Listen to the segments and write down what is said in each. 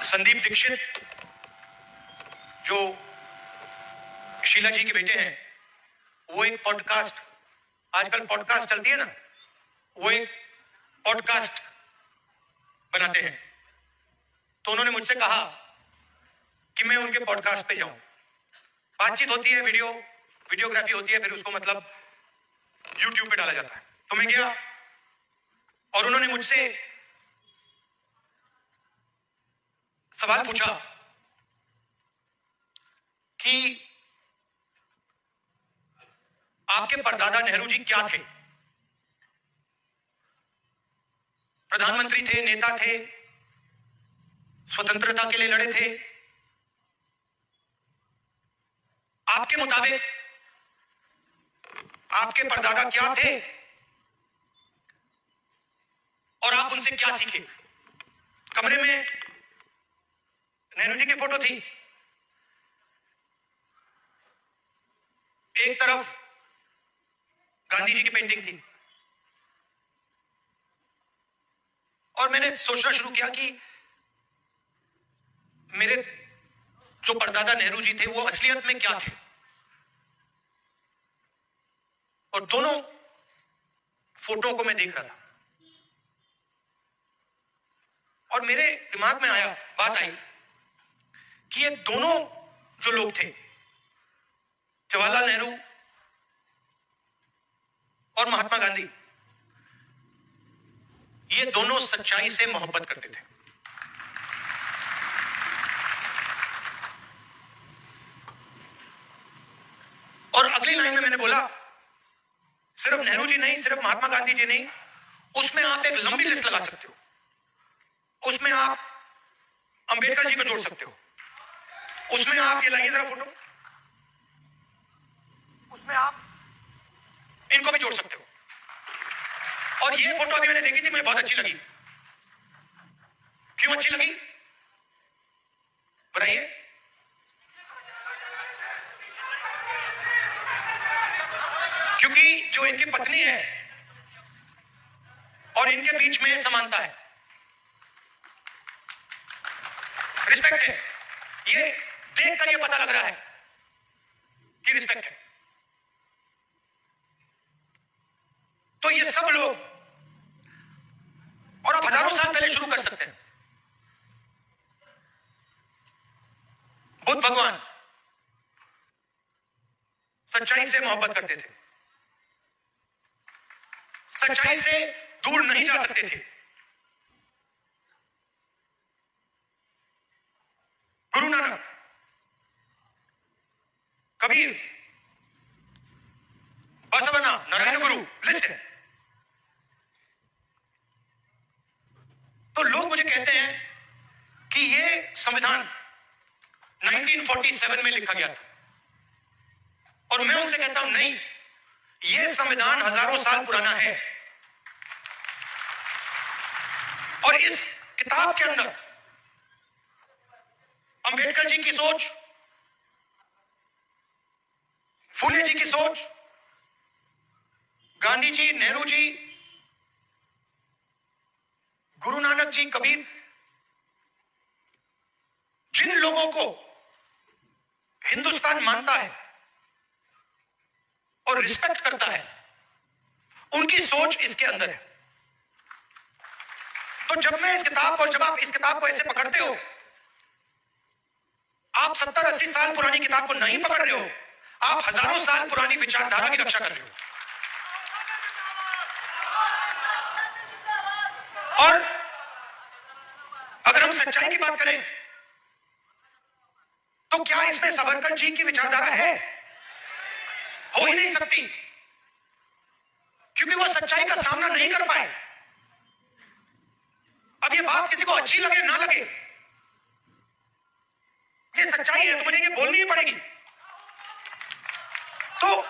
संदीप दीक्षित जो शीला जी के बेटे हैं, वो एक पॉडकास्ट, आजकल पॉडकास्ट चलती है ना, वो एक पॉडकास्ट बनाते हैं। तो उन्होंने मुझसे कहा कि मैं उनके पॉडकास्ट पे जाऊं। बातचीत होती है, वीडियोग्राफी होती है, फिर उसको मतलब YouTube पे डाला जाता है। तो मैं गया और उन्होंने मुझसे सवाल पूछा कि आपके परदादा नेहरू जी क्या थे? प्रधानमंत्री थे, नेता थे, स्वतंत्रता के लिए लड़े थे। आपके मुताबिक आपके परदादा क्या थे और आप उनसे क्या सीखे? कमरे में नेहरू जी की फोटो थी, एक तरफ गांधी जी की पेंटिंग थी, और मैंने सोचना शुरू किया कि मेरे जो परदादा नेहरू जी थे वो असलियत में क्या थे। और दोनों फोटो को मैं देख रहा था और मेरे दिमाग में बात आई कि ये दोनों जो लोग थे, जवाहरलाल नेहरू और महात्मा गांधी, ये दोनों सच्चाई से मोहब्बत करते थे। और अगली लाइन में मैंने बोला, सिर्फ नेहरू जी नहीं, सिर्फ महात्मा गांधी जी नहीं, उसमें आप एक लंबी लिस्ट लगा सकते हो। उसमें आप अंबेडकर जी को जोड़ सकते हो, उसमें आप, ये लाइए जरा फोटो, उसमें आप इनको भी जोड़ सकते हो। और ये फोटो अभी मैंने देखी थी, मुझे बहुत अच्छी लगी। क्यों अच्छी लगी बताइए? क्योंकि जो इनकी पत्नी है और इनके बीच में समानता है, रिस्पेक्ट है। ये देखकर ये पता लग रहा है कि रिस्पेक्ट है। तो ये सब लोग, और आप हजारों साल पहले शुरू कर सकते हैं। बुद्ध भगवान सच्चाई से मोहब्बत करते थे, सच्चाई से दूर नहीं जा सकते थे। गुरु नानक, कबीर, बसवन्ना, नारायण गुरु, लिस्ट है। तो लोग मुझे कहते हैं कि ये संविधान 1947 में लिखा गया था, और मैं उनसे कहता हूं नहीं, ये संविधान हजारों साल पुराना है। और इस किताब के अंदर अंबेडकर जी की सोच, फूले जी की सोच, गांधी जी, नेहरू जी, गुरु नानक जी, कबीर, जिन लोगों को हिंदुस्तान मानता है और रिस्पेक्ट करता है, उनकी सोच इसके अंदर है। तो जब आप इस किताब को ऐसे पकड़ते हो, आप 70-80 साल पुरानी किताब को नहीं पकड़ रहे हो, आप हजारों साल पुरानी विचारधारा की रक्षा कर रहे हो। और अगर हम सच्चाई की बात करें तो क्या इसमें सावरकर जी की विचारधारा है? हो ही नहीं सकती, क्योंकि वो सच्चाई का सामना नहीं कर पाए। अब ये बात किसी को अच्छी लगे ना लगे, ये सच्चाई है, तो मुझे ये बोलनी ही पड़ेगी। तो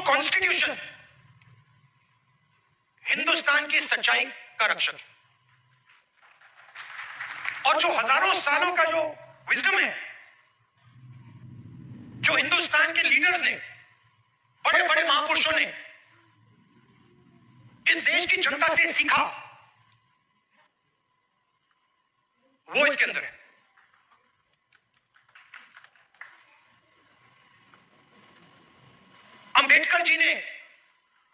कॉन्स्टिट्यूशन हिंदुस्तान की सच्चाई का रक्षक है, और जो हजारों सालों का जो विजडम है, जो हिंदुस्तान के लीडर्स ने, बड़े बड़े महापुरुषों ने इस देश की जनता से सीखा, वो इसके अंदर है। अंबेडकर जी ने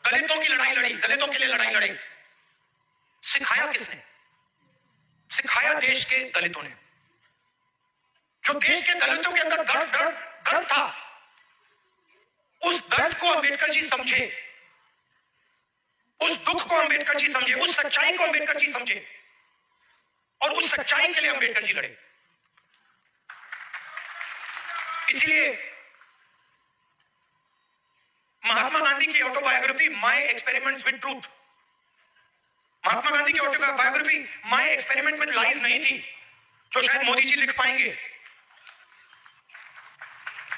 दलितों की लड़ाई लड़ी, दलितों के लिए लड़ाई लड़ी। सिखाया किसने? सिखाया देश के दलितों ने। जो देश के दलितों के अंदर दर्द था, उस दर्द को अंबेडकर जी समझे, उस दुख को अंबेडकर जी समझे, उस सच्चाई को अंबेडकर जी समझे, और उस सच्चाई के लिए अंबेडकर जी लड़े। इसलिए महात्मा गांधी की autobiography my experiments with truth, Mahatma Gandhi की autobiography my experiment with life नहीं थी, जो शायद मोदी जी लिख पाएंगे।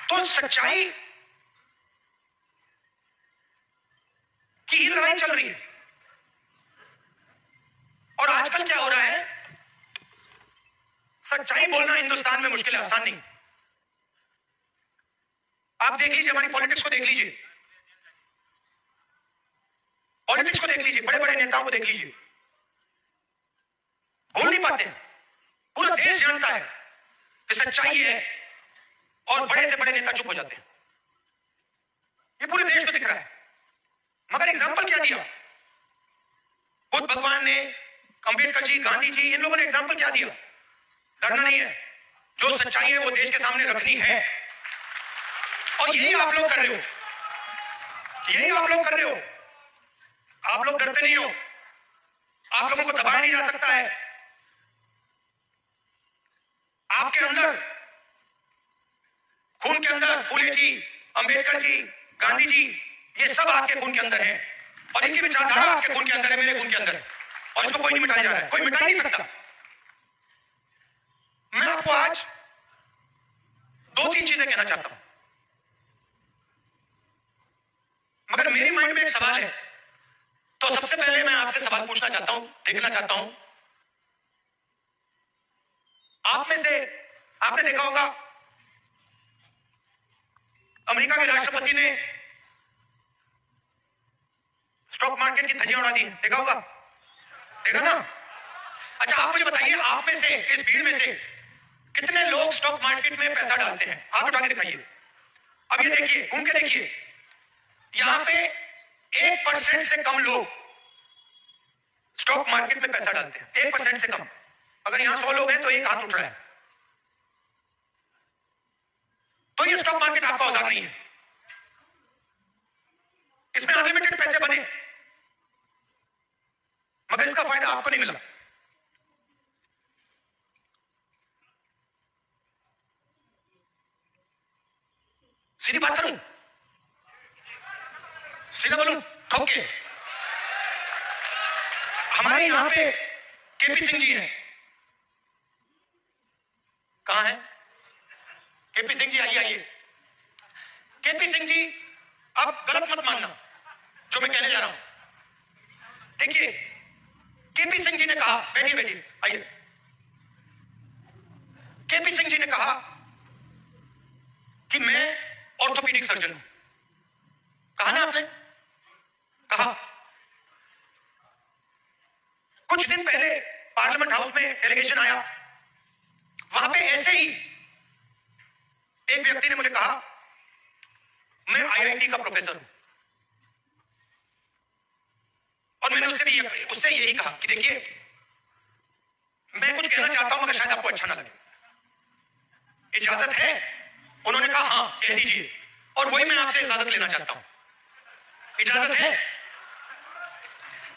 तो सच्चाई की ही लड़ाई चल रही है। और आजकल क्या हो रहा है, सच्चाई बोलना हिंदुस्तान में मुश्किल है, आसान नहीं। आप देख लीजिए, हमारी पॉलिटिक्स को देख लीजिए, पॉलिटिक्स को देख लीजिए, बड़े बड़े नेताओं को देख लीजिए, बोल नहीं पाते। पूरा देश जानता है कि सच्चाई है, और बड़े से बड़े नेता चुप हो जाते हैं। ये पूरे देश को दिख रहा है। मगर एग्जाम्पल क्या दिया बुद्ध भगवान ने, अंबेडकर जी, गांधी जी, इन लोगों ने एग्जाम्पल क्या दिया? डरना नहीं है, जो सच्चाई है वो देश के सामने रखनी है। और यही आप लोग कर रहे हो, यही आप लोग कर रहे हो। आप लोग डरते नहीं हो, आप लोगों को दबाया नहीं जा सकता है। आपके अंदर, खून के अंदर फूले जी, अंबेडकर जी, गांधी जी, ये सब आपके खून के अंदर है, और इनकी विचारधारा आपके खून के अंदर है, मेरे खून के अंदर है, और इसको कोई नहीं मिटाया जा रहा है, कोई मिटा नहीं सकता। मैं आपको आज दो तीन चीजें कहना चाहता हूं, मगर मेरे माइंड में एक सवाल है। तो सबसे पहले मैं आपसे सवाल पूछना चाहता हूं, देखना चाहता हूं, आप में से आपने देखा होगा अमेरिका के राष्ट्रपति ने स्टॉक मार्केट की धज्जियां उड़ा दी, देखा होगा, देखा ना? अच्छा, आप मुझे बताइए, आप में से, इस भीड़ में से कितने लोग स्टॉक मार्केट में पैसा डालते हैं? हाथ उठा के दिखाइए। अब ये देखिए, घूम के देखिए, यहां पे 1% से कम लोग स्टॉक मार्केट में पैसा डालते हैं, 1% से कम। अगर यहां 100 लोग हैं तो एक हाथ उठ रहा है। तो ये स्टॉक मार्केट आपका औजार नहीं है, इसमें अनलिमिटेड पैसे बने, मगर इसका फायदा आपको नहीं मिला। सीधी बात करूं, सीधा बोलूं, ठोक के, हमारे यहां पे केपी सिंह जी हैं, कहां है केपी सिंह जी? आइए आइए। केपी सिंह जी, अब गलत मत मानना जो मैं कहने जा रहा हूं। देखिए, केपी सिंह जी ने कहा, बैठिए बैठिए, आइए। केपी सिंह जी ने कहा कि मैं ऑर्थोपेडिक सर्जन हूं। कहा ना आपने? कहा। कुछ दिन पहले पार्लियामेंट हाउस में डेलीगेशन आया, वहां पे ऐसे ही एक व्यक्ति ने मुझे कहा, मैं आईआईटी का प्रोफेसर हूं, और मैंने उससे यही कहा कि देखिए, मैं कुछ कहना चाहता हूं, मगर शायद आपको अच्छा ना लगे, इजाजत है? उन्होंने कहा हां, कह दीजिए। और वही मैं आपसे इजाजत लेना चाहता हूं, इजाजत है?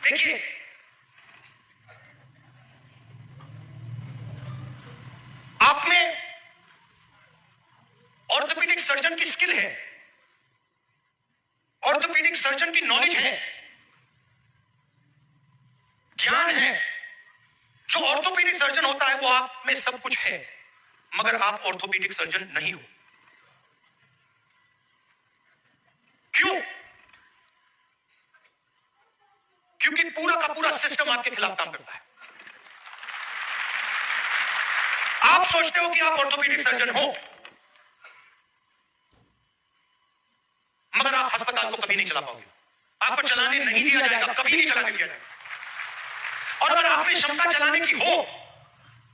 देखिए, आप में ऑर्थोपेडिक सर्जन की स्किल है, ऑर्थोपेडिक सर्जन की नॉलेज है, ज्ञान है। जो ऑर्थोपेडिक सर्जन होता है वो आप में सब कुछ है, मगर आप ऑर्थोपेडिक सर्जन नहीं हो। क्यों? क्योंकि पूरा का पूरा सिस्टम आपके खिलाफ काम करता है। आप सोचते हो कि आप ऑर्थोपेडिक सर्जन हो, मगर आप अस्पताल को कभी नहीं चला पाओगे, आपको चलाने नहीं दिया जाएगा, कभी नहीं चलाने दिया जाएगा। और अगर आप में क्षमता चलाने की हो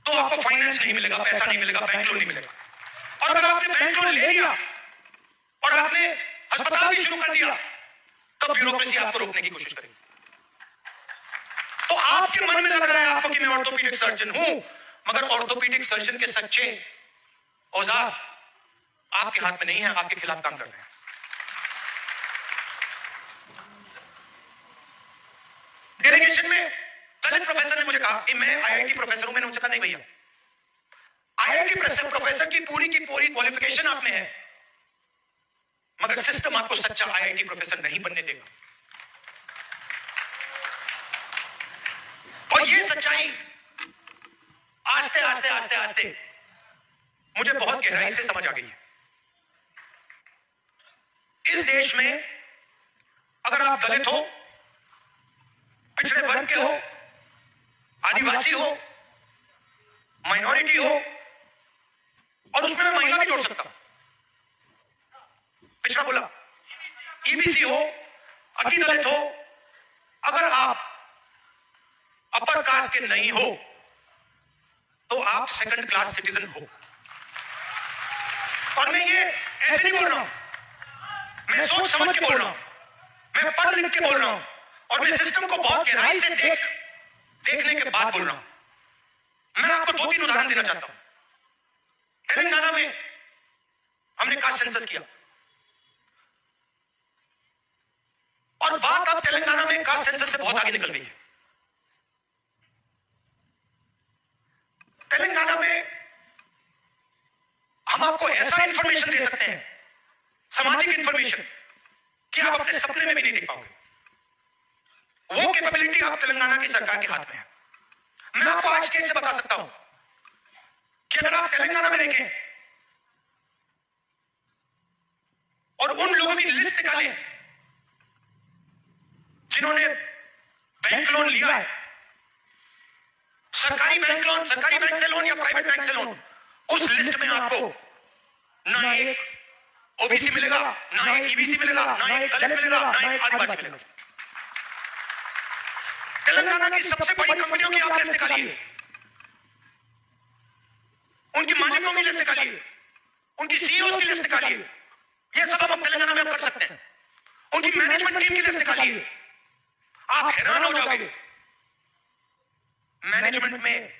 तो आपको फाइनेंस नहीं मिलेगा, पैसा नहीं मिलेगा, बैंक लोन नहीं मिलेगा। और अगर आपने बैंक लोन ले लिया और आपने अस्पताल भी शुरू कर दिया, तब ब्यूरोक्रेसी आपको रोकने की कोशिश करेगी। तो आपके मन में लग रहा है आपको कि मैं ऑर्थोपेडिक सर्जन हूं, मगर ऑर्थोपेडिक सर्जन के सच्चे औजार आपके हाथ में नहीं है, आपके खिलाफ काम कर रहे हैं। डेलीगेशन में दलित प्रोफेसर ने मुझे कहा कि मैं आईआईटी प्रोफेसर हूं। मैंने उनसे कहा नहीं भैया, आईआईटी प्रोफेसर की पूरी क्वालिफिकेशन आप में है, मगर सिस्टम आपको सच्चा आईआईटी प्रोफेसर नहीं बनने देगा। और ये सच्चाई आस्ते आस्ते आस्ते आस्ते मुझे बहुत गहराई से समझ आ गई है। इस देश में अगर आप दलित हो, पिछड़े वर्ग के हो, आदिवासी हो, माइनॉरिटी हो, और उसमें मैं महिला भी जोड़ सकता हूं, पिछड़ा बोला, ईबीसी हो, अति दलित हो, अगर आप अपर कास्ट के नहीं हो तो आप सेकंड क्लास सिटीजन हो। और मैं ये ऐसे नहीं बोल रहा हूं, मैं सोच समझ के बोल रहा हूं, मैं पढ़ लिख के बोल रहा हूं, और मैं सिस्टम को बहुत गहराई से देखने के बाद बोल रहा हूं। मैं आपको 2-3 उदाहरण देना चाहता हूं। तेलंगाना में हमने कास्ट सेंसस किया, और बात अब तेलंगाना में कास्ट सेंसस से बहुत आगे निकल गई है। तेलंगाना में हम आपको ऐसा इंफॉर्मेशन दे सकते हैं, सामाजिक इंफॉर्मेशन, कि आप अपने सपने में भी नहीं देख पाओगे। वो कैपेबिलिटी आप तेलंगाना की सरकार के हाथ में है। मैं आपको आज स्टेज से बता सकता हूं कि अगर आप तेलंगाना में देखें और उन लोगों की लिस्ट निकालें जिन्होंने बैंक लोन लिया है, सरकारी बैंक से लोन या प्राइवेट बैंक से लोन, उस लिस्ट में आपको ना एक ओबीसी मिलेगा, ना एक ईबीसी मिलेगा, ना एक दलित मिलेगा, ना एक आदिवासी मिलेगा। तेलंगाना की सबसे बड़ी कंपनियों की आप लिस्ट निकालिए, उनकी मालिकों की लिस्ट निकालिए, उनकी सीईओ की लिस्ट निकालिए, ये सब हम तेलंगाना में कर सकते हैं। उनकी मैनेजमेंट टीम की लिस्ट निकालिए, आप हैरान हो जाओगे। मैनेजमेंट में,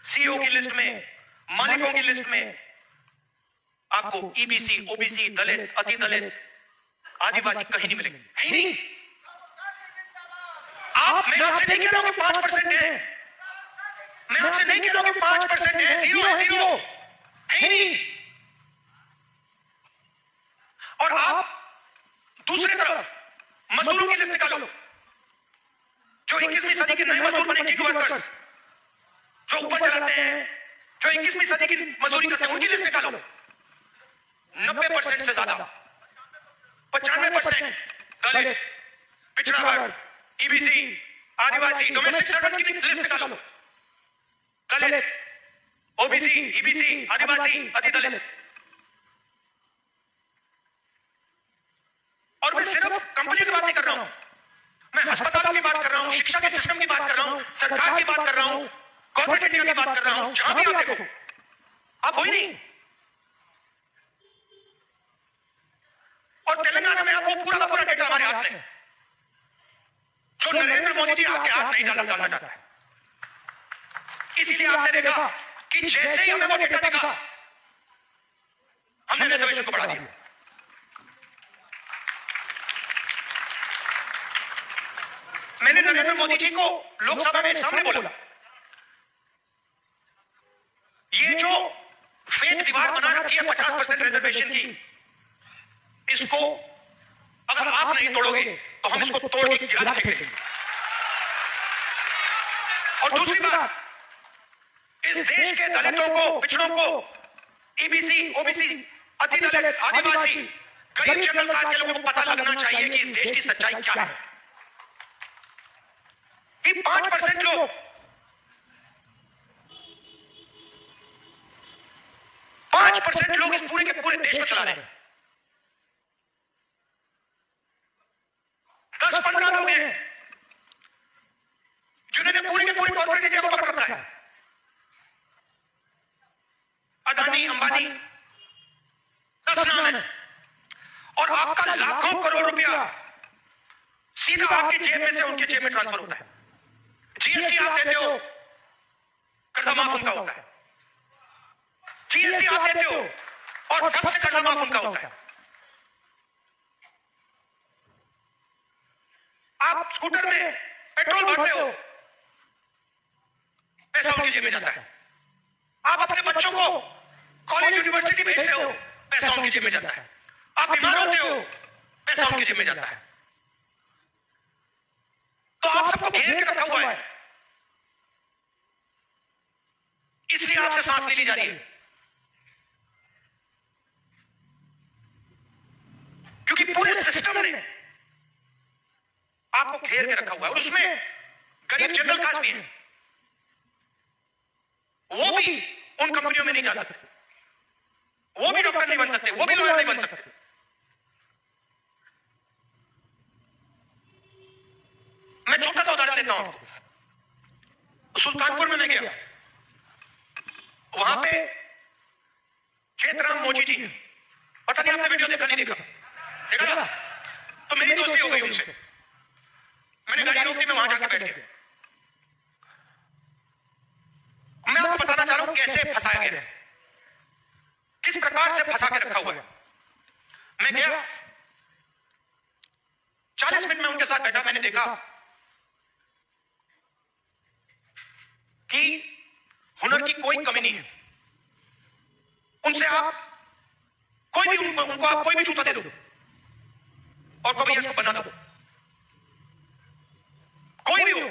सीईओ की लिस्ट में, मालिकों की लिस्ट में आपको ईबीसी, ओबीसी, दलित, अति दलित, आदिवासी कहीं नहीं मिलेंगे, कहीं नहीं। मैं आपसे नहीं कह रहा हूं कि 5% है, मैं आपसे नहीं कह रहा हूं कि 5% है, 0 है, 0 है नहीं। और आप दूसरी तरफ मजदूरों की लिस्ट निकालो, जो 21वीं सदी के नए मजदूर बने, गिग वर्कर्स, जो ऊपर चलाते हैं, जो 21वीं सदी की मजदूरी करते हैं, उनकी लिस्ट निकालो। 90% से ज्यादा, 95% दलित, पिछड़ा वर्ग, ईबीसी, आदिवासी, डोमेस्टिक सर्वेंट्स की लिस्ट निकालो। दलित, ओबीसी, ईबीसी, आदिवासी, अति दलित। और मैं सिर्फ कंपनी की बात नहीं कर रहा हूं, मैं अस्पतालों की बात कर रहा हूं, शिक्षा के सिस्टम की बात कर रहा हूं, सरकार की बात कर रहा हूं, कॉर्पोरेट इंडिया की बात कर रहा हूं। जहां भी आप देखो, आप हो ही नहीं। और तेलंगाना में आपको पूरा का पूरा डेटा हमारे हाथ में, जो नरेंद्र मोदी जी आपके हाथ नहीं डालना चाहता है। इसीलिए आपने देखा कि जैसे ही हमें वो डेटा दिखा, हमने रिजर्वेशन को बढ़ा दिया। मैंने नरेंद्र मोदी जी को लोकसभा में सामने बोला, ये जो फेक दीवार बना रखी है 50% रिजर्वेशन की, इसको अगर आप नहीं तोड़ोगे तो हम इसको तोड़ के गिरा के फेंकेंगे। और दूसरी बात, इस देश के दलितों को, पिछड़ों को, ईबीसी, ओबीसी, अति दलित, आदिवासी, गरीब जनरल कास्ट के लोगों को पता लगना चाहिए कि इस देश की सच्चाई क्या है। कि 5% लोग 5% लोग इस पूरे के पूरे देश को चला रहे हैं। 10-15 लोग हैं जिन्होंने पूरे के पूरे कॉर्पोरेट इंडिया को पकड़ रखा है। पानी 10 नाम है, और आपका लाखों करोड़ रुपया सीधा आपकी जेब में से उनकी जेब में ट्रांसफर होता है। जीएसटी आप देते हो, कर्जा माफ उनका होता है। जीएसटी आप देते हो और ठग से कर्जा माफ उनका होता है। आप स्कूटर में पेट्रोल भरते हो, पैसा उनकी जेब में जाता है। आप अपने बच्चों को कॉलेज यूनिवर्सिटी भेजते हो, पैसा उनकी जेब में जाता है। आप बीमार होते हो, पैसा उनकी जेब में जाता है। तो आप सबको घेर के रखा हुआ है, इसलिए आपसे सांस नहीं ली जा रही है, क्योंकि पूरे सिस्टम ने आपको घेर के रखा हुआ है। और उसमें गरीब जनरल कास्ट भी है, वो भी उन कंपनियों में नहीं जा सकते, वो भी डॉक्टर नहीं बन सकते, वो भी लॉयर नहीं बन सकते। मैं छोटा सा उदाहरण देता हूं आपको। सुल्तानपुर में मैं गया, वहां पे चेतराम मोची जी, पता नहीं आपने वीडियो देखा नहीं देखा, देखा था? तो मेरी दोस्ती हो गई उनसे। मैंने गाड़ी रोक दी, मैं वहां जाकर बैठ गया। मैं आपको बताना चाह रहा हूं कैसे फंसाया गया है, किस प्रकार से फंसा के रखा हुआ है। मैं गया, 40 मिनट में उनके साथ बैठा। मैंने देखा कि हुनर की कोई कमी नहीं है। उनसे आप कोई भी उनको आप कोई भी जूता दे दो और कभी इसको बना दो, कोई भी हो,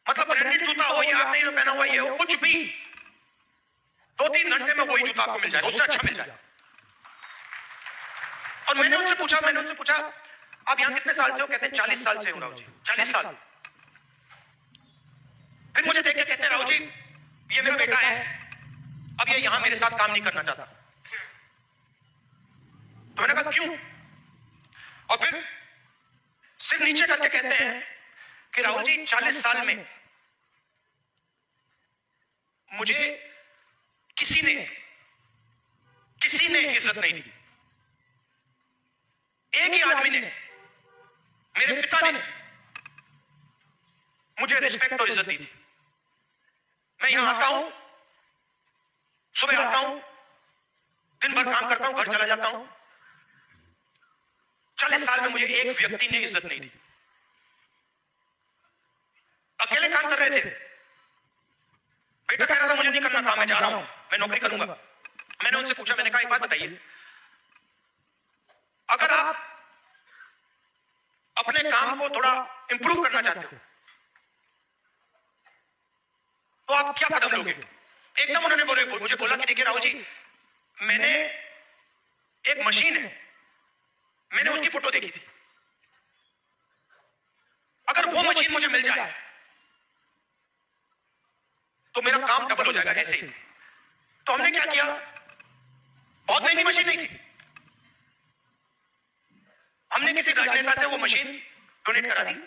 मतलब ब्रांडेड जूता हो या आपने पहना हुआ ये हो, कुछ भी 2-3 घंटे में वही जूता आपको मिल जाएगा, उससे अच्छा मिल जाएगा। और मैंने उनसे पूछा आप यहां कितने साल से हो? कहते हैं 40 साल से हूं राहुल जी, 40 साल। फिर मुझे देख के कहते हैं राहुल जी ये मेरा बेटा है, अब ये यहां मेरे साथ काम नहीं करना चाहता। तो मैंने कहा क्यों? और फिर सिर्फ नीचे करके कहते हैं कि राहुल जी 40 साल में मुझे किसी ने इज्जत नहीं दी। एक ही आदमी ने, मेरे पिता ने मुझे रिस्पेक्ट और इज्जत दी थी। मैं यहां आता हूं, सुबह आता हूं, दिन भर काम करता हूं, घर चला जाता हूं। 40 साल में मुझे एक व्यक्ति ने इज्जत नहीं दी। अकेले काम कर रहे थे, बेटा कह रहा था मुझे नहीं करना काम, मैं जा रहा हूं, मैं नौकरी करूंगा। मैंने उनसे पूछा, मैंने कहा एक बात बताइए, अगर आप अपने काम को थोड़ा इंप्रूव करना चाहते हो तो आप क्या कदम लोगे? एकदम उन्होंने मुझे बोला कि देखिए राहुल जी, मैंने एक मशीन है, मैंने उसकी फोटो देखी थी, अगर वो मशीन मुझे मिल जाए तो मेरा काम डबल हो जाएगा ऐसे ही। तो हमने क्या किया, बहुत महंगी मशीन नहीं थी, हमने किसी राजनेता से वो मशीन डोनेट करा दी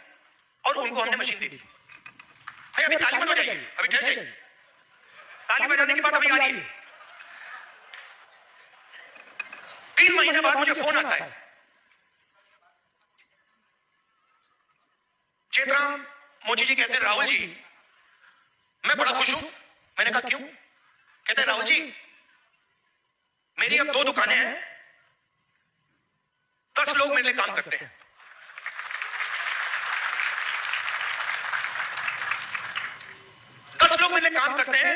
और उनको हमने मशीन दे दी। अभी ताली मत बजाइए, अभी ठहर जाइए, ताली बजाने की बात अभी आ रही है। 3 महीने बाद मुझे फोन आता है, चेतराम मोची जी कहते हैं राहुल जी मैं बड़ा खुश हूं। मैंने कहा क्यों? कहते हैं राहुल जी मेरी अब 2 दुकानें हैं, 10 लोग मेरे लिए काम करते हैं। मेरे लिए काम करते हैं,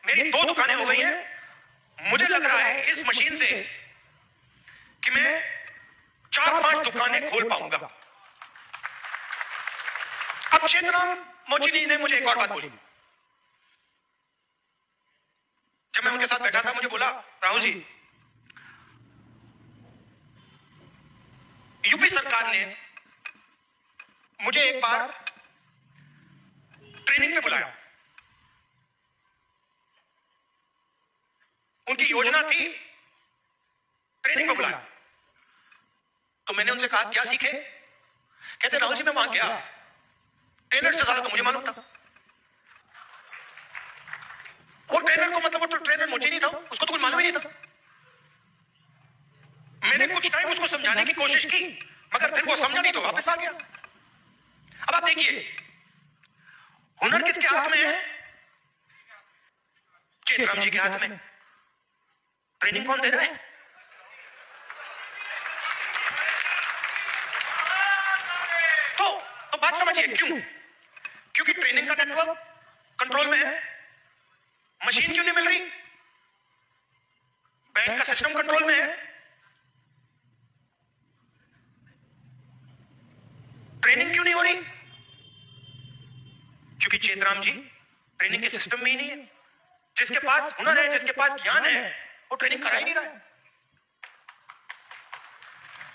मेरी 2 दुकानें हो गई हैं। मुझे लग रहा है इस मशीन से कि मैं 4-5 दुकानें खोल पाऊंगा। अब चेतराम मोची जी ने मुझे एक और बात बोली। जब मैं उनके साथ बैठा था, मुझे बोला राहुल जी यूपी सरकार ने मुझे एक बार ट्रेनिंग पे बुलाया। उनकी योजना थी ट्रेनिंग पे बुलाया। तो मैंने उनसे कहा क्या सीखे? कहते राहुल जी मैं वहां गया, ट्रेनर से ज्यादा तो मुझे मालूम था। वो ट्रेनर को मतलब वो तो ट्रेनर मुझे नहीं था, उसको तो कुछ मालूम नहीं था। मैंने कुछ टाइम उसको समझाने की कोशिश की, मगर फिर वो समझा नहीं तो वापस आ गया। अब आप देखिए, हुनर किसके हाथ में है? चेतराम जी के हाथ में। ट्रेनिंग कौन दे रहा है? तो बात समझिए, क्यों? क्योंकि ट्रेनिंग का नेटवर्क कंट्रोल में है। मशीन क्यों नहीं मिल रही? बैंक का सिस्टम कंट्रोल में है। ट्रेनिंग क्यों नहीं हो रही? क्योंकि चेतराम जी ट्रेनिंग के सिस्टम में ही नहीं है। जिसके पास हुनर है, जिसके पास ज्ञान है, वो ट्रेनिंग करा ही नहीं रहा है।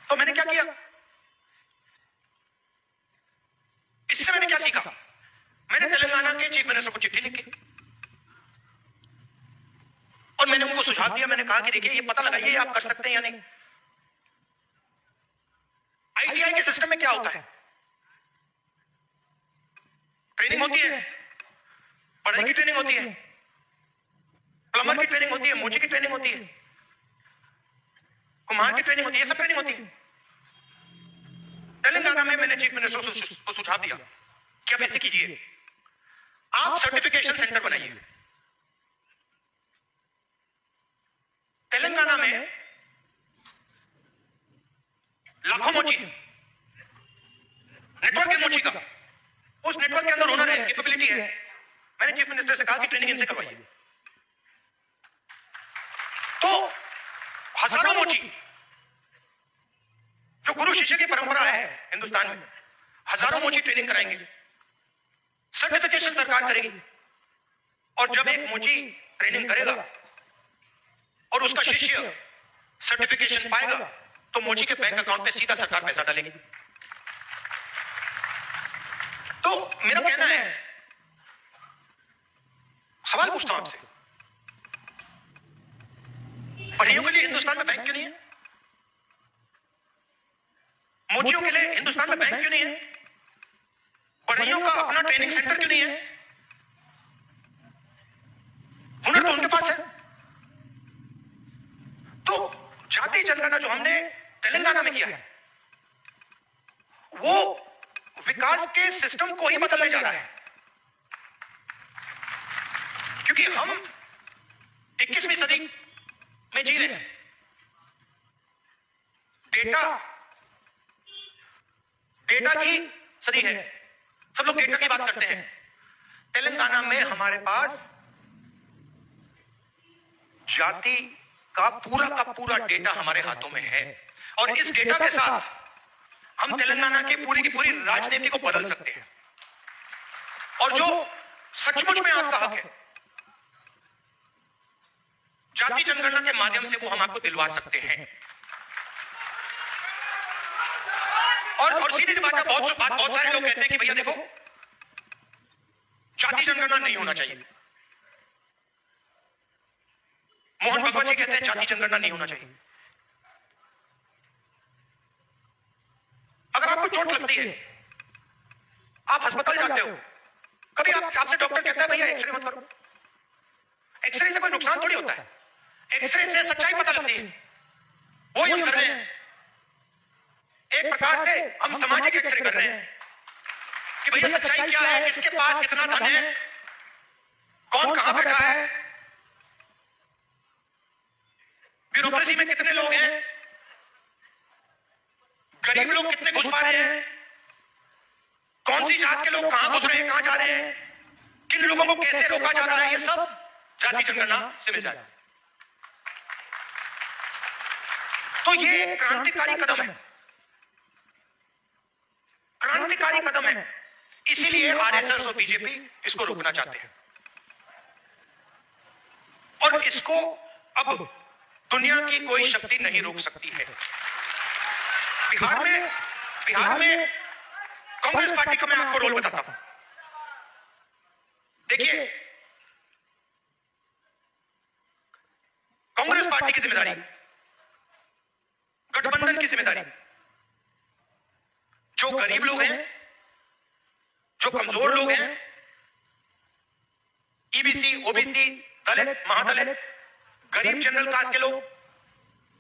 तो मैंने क्या किया? इससे मैंने क्या सीखा? मैंने तेलंगाना के चीफ मिनिस्टर को चिट्ठी लिखी और मैंने उनको सुझाव दिया। मैंने कहा कि देखिए, ये पता लगाइए आप कर सकते हैं या नहीं। आईटीआई के सिस्टम में क्या होता है? ट्रेनिंग होती है, पढ़ाई की ट्रेनिंग होती है, प्लम्बर की ट्रेनिंग होती है, मोची की ट्रेनिंग होती है, कुम्हार की ट्रेनिंग होती है, ये सब ट्रेनिंग होती है। तेलंगाना में मैंने चीफ मिनिस्टर को सुझाव दिया कि आप ऐसे कीजिए, आप सर्टिफिकेशन सेंटर बनाइए। तेलंगाना में लाखों मोची, नेटवर्क है मोची का, उस नेटवर्क के अंदर हुनर है, कैपेबिलिटी है। मैंने चीफ मिनिस्टर से कहा कि ट्रेनिंग इनसे करवाइए। तो हजारों मोची, जो गुरु शिष्य की परंपरा है हिंदुस्तान में, हजारों मोची ट्रेनिंग कराएंगे, सर्टिफिकेशन सरकार करेगी। और जब एक मोची ट्रेनिंग करेगा और उसका शिष्य सर्टिफिकेशन पाएगा, तो मोची के बैंक अकाउंट में सीधा सरकार पैसा डालेगी। तो मेरा कहना है, सवाल पूछता हूं आपसे, पढ़ाइयों के लिए हिंदुस्तान में बैंक क्यों नहीं है? मोचियों के लिए हिंदुस्तान में बैंक क्यों नहीं है? पढ़ाइयों का अपना ट्रेनिंग सेंटर क्यों नहीं है? हुनर तो उनके पास है। तो जाति जनगणना जो हमने तेलंगाना में किया है, वो विकास के सिस्टम को ही बदलने जा रहा है। क्योंकि हम 21वीं सदी में जी रहे हैं। डेटा की सदी है, सब लोग डेटा की बात करते हैं। तेलंगाना में हमारे पास जाति का पूरा डेटा हमारे हाथों में है, और इस डेटा के साथ हम तेलंगाना की पूरी राजनीति को बदल सकते हैं। और जो सचमुच में आपका हक है, जाति जनगणना के माध्यम से वो हम आपको दिलवा सकते हैं। और सीधी सी बात है, बहुत सारे लोग कहते हैं कि भैया देखो, जाति जनगणना नहीं होना चाहिए। मोहन भगवत जी कहते हैं जाति जनगणना नहीं होना चाहिए। अगर आपको चोट लगती है, आप अस्पताल जाते हो, कभी आपसे डॉक्टर कहता है भैया एक्सरे मत करो। एक्सरे से कोई नुकसान थोड़ी होता है, एक्सरे से सच्चाई पता लगती है। वो हम कर रहे हैं, एक प्रकार से हम सामाजिक एक्सरे कर रहे हैं कि भैया सच्चाई क्या है, किसके पास कितना धन है, कौन कहां बैठा है, ब्यूरोक्रेसी में कितने लोग हैं, गरीब लोग कितने घुस पा रहे हैं, कौन सी जात के लोग कहां घुस रहे हैं, कहां जा रहे हैं, किन लोगों को कैसे रोका जा रहा है, ये सब जाति जनगणना से मिल जाएगा। तो ये क्रांतिकारी कदम है, क्रांतिकारी कदम है। इसीलिए आरएसएस और बीजेपी इसको रोकना चाहते हैं, और इसको अब दुनिया की कोई शक्ति नहीं रोक सकती है। बिहार में कांग्रेस पार्टी का मैं आपको रोल बताता हूं। देखिए, कांग्रेस पार्टी की जिम्मेदारी, गठबंधन की जिम्मेदारी, जो गरीब लोग हैं, जो कमजोर लोग हैं, ईबीसी, ओबीसी, दलित, महादलित, गरीब जनरल कास्ट के लोग,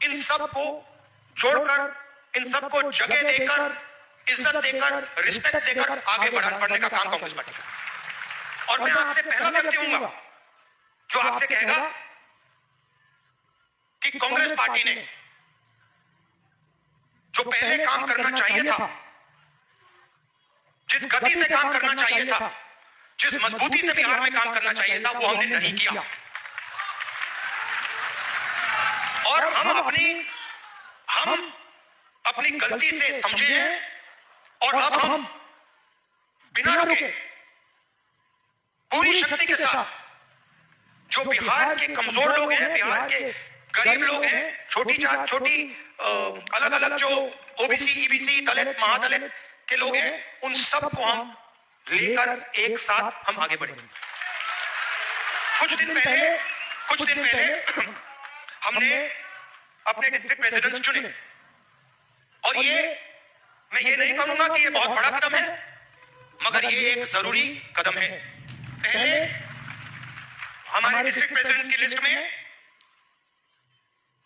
इन सबको जोड़कर, इन सबको जगह देकर, इज्जत देकर, रिस्पेक्ट देकर आगे बढ़ने का काम कांग्रेस पार्टी का। और मैं आपसे पहला व्यक्ति हूंगा जो आपसे कहेगा कि कांग्रेस पार्टी ने जो पहले काम करना चाहिए था, जिस गति से काम करना चाहिए था, जिस मजबूती से बिहार में काम करना चाहिए था, वो हमने नहीं किया। और हम अपनी गलती से समझे हैं और अब हम बिना रुके पूरी शक्ति के साथ जो बिहार के कमजोर लोग हैं, बिहार के गरीब लोग हैं, छोटी अलग अलग जो ओबीसी, ईबीसी, दलित, महादलित के लोग हैं, उन सबको हम लेकर एक साथ हम आगे बढ़ेंगे। कुछ दिन पहले हमने अपने डिस्ट्रिक्ट प्रेसिडेंट्स चुने और मैं ये नहीं कहूंगा कि ये बहुत बड़ा कदम है, मगर ये एक जरूरी कदम है। पहले हमारे डिस्ट्रिक्ट प्रेसिडेंट्स की लिस्ट में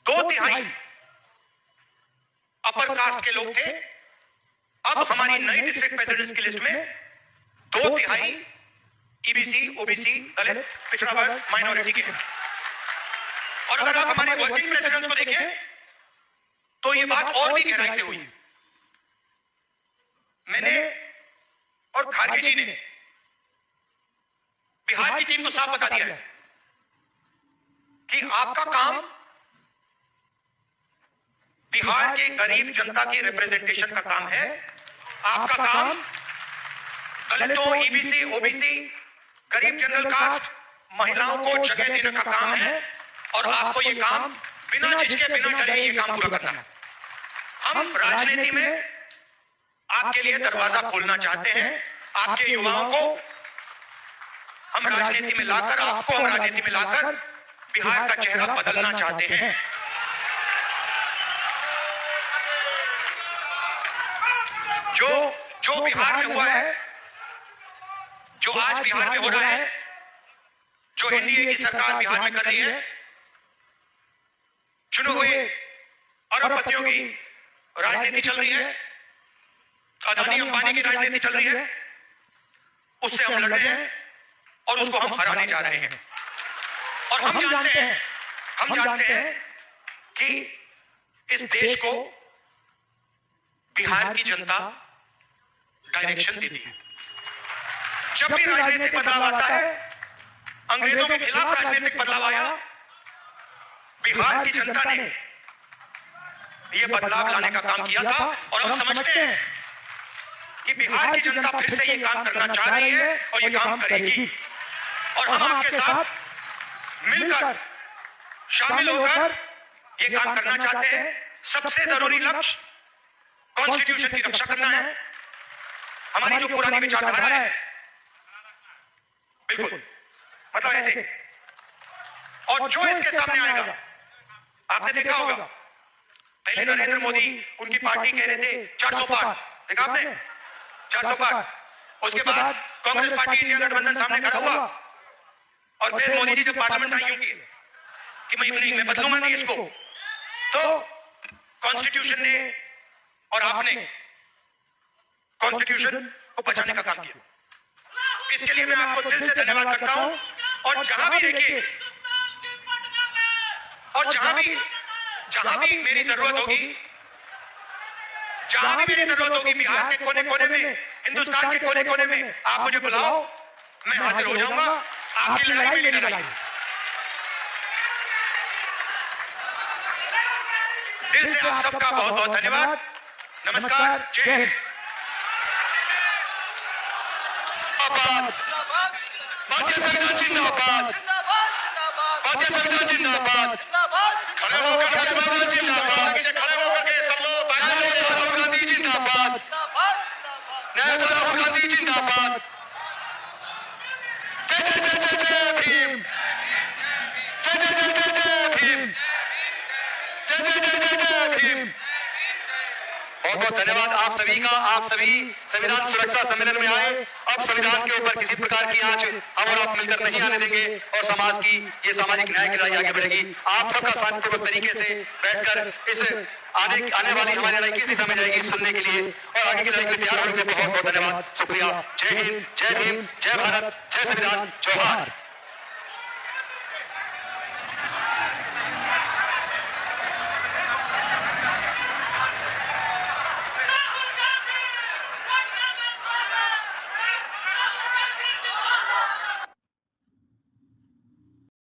2/3 अपर कास्ट के लोग थे। अब हमारी नई डिस्ट्रिक्ट प्रेसिडेंट्स की लिस्ट में 2/3 ईबीसी, ओबीसी, दलित, पिछड़ा वर्ग, माइनॉरिटी के। और अगर आप हमारे वर्किंग प्रेसिडेंट्स को देखें तो ये बात और भी गहराई से हुई। मैंने और खारगे जी ने बिहार की टीम को साफ बता दिया है कि आपका काम बिहार के गरीब जनता की रिप्रेजेंटेशन का काम है। आपका काम दलितों, ईबीसी, ओबीसी, गरीब जनरल कास्ट, महिलाओं को जगह देने का काम है और आपको ये काम बिना झिझके, बिना डरे ये काम पूरा करना है। हम राजनीति में आपके लिए दरवाजा खोलना चाहते हैं। आपके युवाओं को हम राजनीति में लाकर, आपको हम राजनीति में लाकर बिहार का चेहरा बदलना चाहते हैं। जो बिहार में हुआ है, जो आज बिहार में हो रहा है, जो एनडीए की सरकार बिहार में कर रही है, चुने हुए अरबपतियों की राजनीति चल रही है, अदानी अंबानी की राजनीति चल रही है, उससे हम लड़ रहे हैं और उसको हम हराने जा रहे हैं। और हम जानते हैं कि इस देश को बिहार की जनता डायरेक्शन देती है। जब भी राजनीतिक बदलाव आता है, अंग्रेजों के खिलाफ राजनीतिक बदलाव आया, बिहार की जनता ने यह बदलाव लाने का काम किया था। और हम समझते हैं कि बिहार की जनता फिर से ये काम करना चाह रही है और ये काम करेगी। और हम आपके साथ मिलकर, शामिल होकर ये काम करना चाहते हैं। सबसे जरूरी लक्ष्य कॉन्स्टिट्यूशन की रक्षा करना है। हमारी जो पुरानी विचारधारा है, बिल्कुल मतलब ऐसे, और जो इसके सामने आएगा, आपने देखा होगा पहले नरेंद्र मोदी, उनकी पार्टी कह रहे थे 400 पार, देखा आपने 400 पार। उसके बाद कांग्रेस पार्टी इंडिया गठबंधन सामने खड़ा हुआ और फिर मोदी जी जब पार्लियामेंट आई होंगी कि मैं बदलूंगा नहीं इसको, तो कॉन्स्टिट्यूशन ने और आपने कॉन्स्टिट्यूशन को बचाने का काम किया। इसके लिए मैं आपको दिल से धन्यवाद करता हूं। और जहां भी देखिए, और जहां भी मेरी जरूरत होगी, बिहार के कोने कोने में, हिंदुस्तान के कोने कोने में आप मुझे बुलाओ, मैं हाजिर हो जाऊंगा। आपकी लड़ाई मेरी लड़ाई। दिल से आप सबका बहुत बहुत धन्यवाद। नमस्कार, जय हिंद। भारतीय संविधान जिंदाबाद, भारतीय संविधान जिंदाबाद, खड़े होकर भारतीय संविधान जिंदाबाद, खड़े होकर के सब लोग राहुल गांधी जिंदाबाद, राहुल गांधी जिंदाबाद, जय जय जय जय जय भीम, जय जय जय जय जय भीम, जय जय जय जय जय भीम। बहुत धन्यवाद आप सभी का। आप सभी संविधान सुरक्षा सम्मेलन में आए। अब संविधान के ऊपर किसी प्रकार की आंच हम और आप मिलकर नहीं आने देंगे और समाज की ये सामाजिक न्याय की लड़ाई आगे बढ़ेगी। आप सबका शांतिपूर्वक तरीके से बैठकर इस आने वाली हमारी लड़ाई किस दिशा में जाएगी सुनने के लिए और आगे की लड़ाई के लिए तैयार होने के लिए बहुत बहुत धन्यवाद। शुक्रिया। जय हिंद, जय भीम, जय भारत, जय संविधान, जोहार।